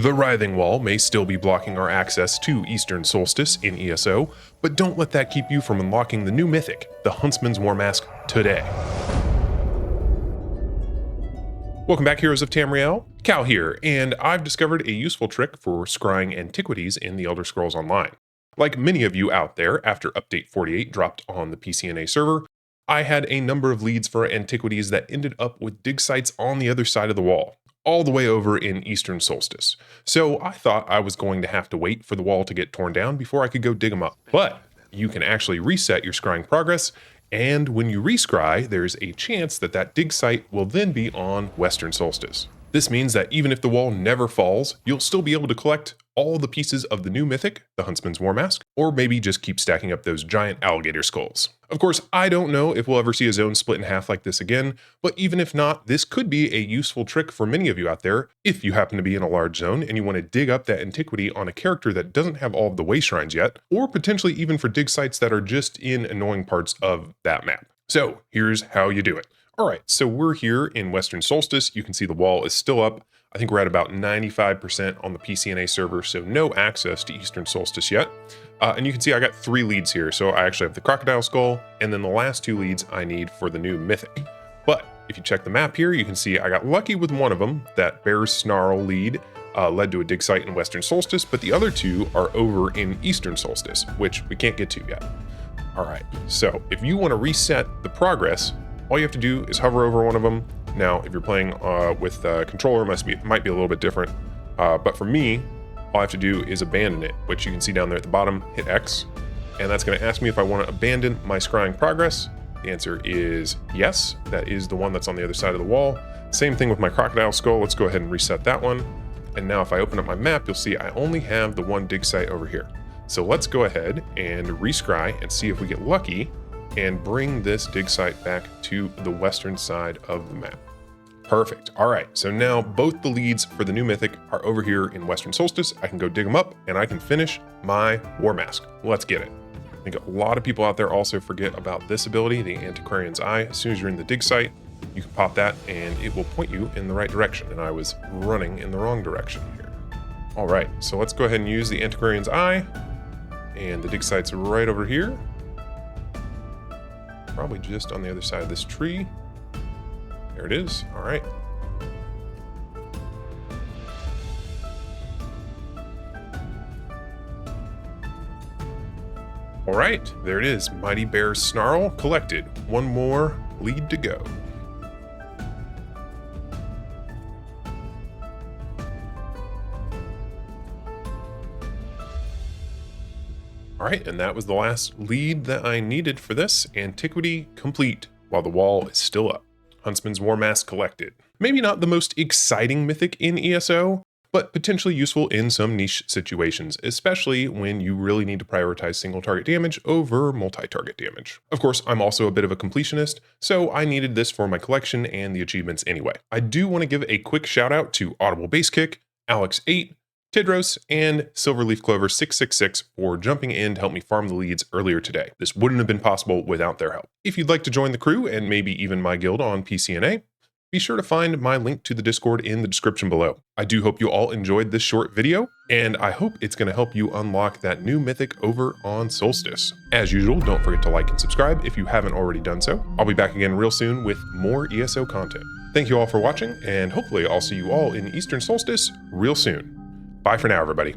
The Writhing Wall may still be blocking our access to Eastern Solstice in ESO, but don't let that keep you from unlocking the new Mythic, the Huntsman's Warmask, today. Welcome back, Heroes of Tamriel. Cal here, and I've discovered a useful trick for scrying antiquities in the Elder Scrolls Online. Like many of you out there, after Update 48 dropped on the PCNA server, I had a number of leads for antiquities that ended up with dig sites on the other side of the wall, all the way over in Eastern Solstice. So I thought I was going to have to wait for the wall to get torn down before I could go dig them up. But you can actually reset your scrying progress, and when you re-scry, there's a chance that that dig site will then be on Western Solstice. This means that even if the wall never falls, you'll still be able to collect all the pieces of the new Mythic, the Huntsman's Warmask, or maybe just keep stacking up those giant alligator skulls. Of course, I don't know if we'll ever see a zone split in half like this again, but even if not, this could be a useful trick for many of you out there if you happen to be in a large zone and you want to dig up that antiquity on a character that doesn't have all of the wayshrines yet, or potentially even for dig sites that are just in annoying parts of that map. So here's how you do it. All right, so we're here in Western Solstice. You can see the wall is still up. I think we're at about 95% on the PCNA server, so no access to Eastern Solstice yet. And you can see I got 3 leads here. So I actually have the crocodile skull, and then the last 2 leads I need for the new Mythic. But if you check the map here, you can see I got lucky with one of them. That bear's snarl lead led to a dig site in Western Solstice, but the other 2 are over in Eastern Solstice, which we can't get to yet. All right, so if you want to reset the progress, all you have to do is hover over one of them. Now, if you're playing with a controller, it might be a little bit different. But for me, all I have to do is abandon it, which you can see down there at the bottom, hit X. And that's going to ask me if I want to abandon my scrying progress. The answer is yes. That is the one that's on the other side of the wall. Same thing with my crocodile skull. Let's go ahead and reset that one. And now if I open up my map, you'll see I only have the one dig site over here. So let's go ahead and re-scry and see if we get lucky and bring this dig site back to the western side of the map. Perfect. All right, so now both the leads for the new Mythic are over here in Western Solstice. I can go dig them up and I can finish my Warmask. Let's get it. I think a lot of people out there also forget about this ability, the Antiquarian's Eye. As soon as you're in the dig site, you can pop that and it will point you in the right direction. And I was running in the wrong direction here. All right, so let's go ahead and use the Antiquarian's Eye. And the dig site's right over here. Probably just on the other side of this tree. There it is. All right. All right, there it is. Mighty Bear's Snarl collected. One more lead to go. All right, and that was the last lead that I needed for this. Antiquity complete while the wall is still up. Huntsman's Warmask collected. Maybe not the most exciting Mythic in ESO, but potentially useful in some niche situations, especially when you really need to prioritize single target damage over multi-target damage. Of course, I'm also a bit of a completionist, so I needed this for my collection and the achievements anyway. I do want to give a quick shout out to Audible Base Kick, Alex8, Tidros, and Silverleaf Clover 666 for jumping in to help me farm the leads earlier today. This wouldn't have been possible without their help. If you'd like to join the crew and maybe even my guild on PCNA, be sure to find my link to the Discord in the description below. I do hope you all enjoyed this short video, and I hope it's going to help you unlock that new Mythic over on Solstice. As usual, don't forget to like and subscribe if you haven't already done so. I'll be back again real soon with more ESO content. Thank you all for watching, and hopefully I'll see you all in Eastern Solstice real soon. Bye for now, everybody.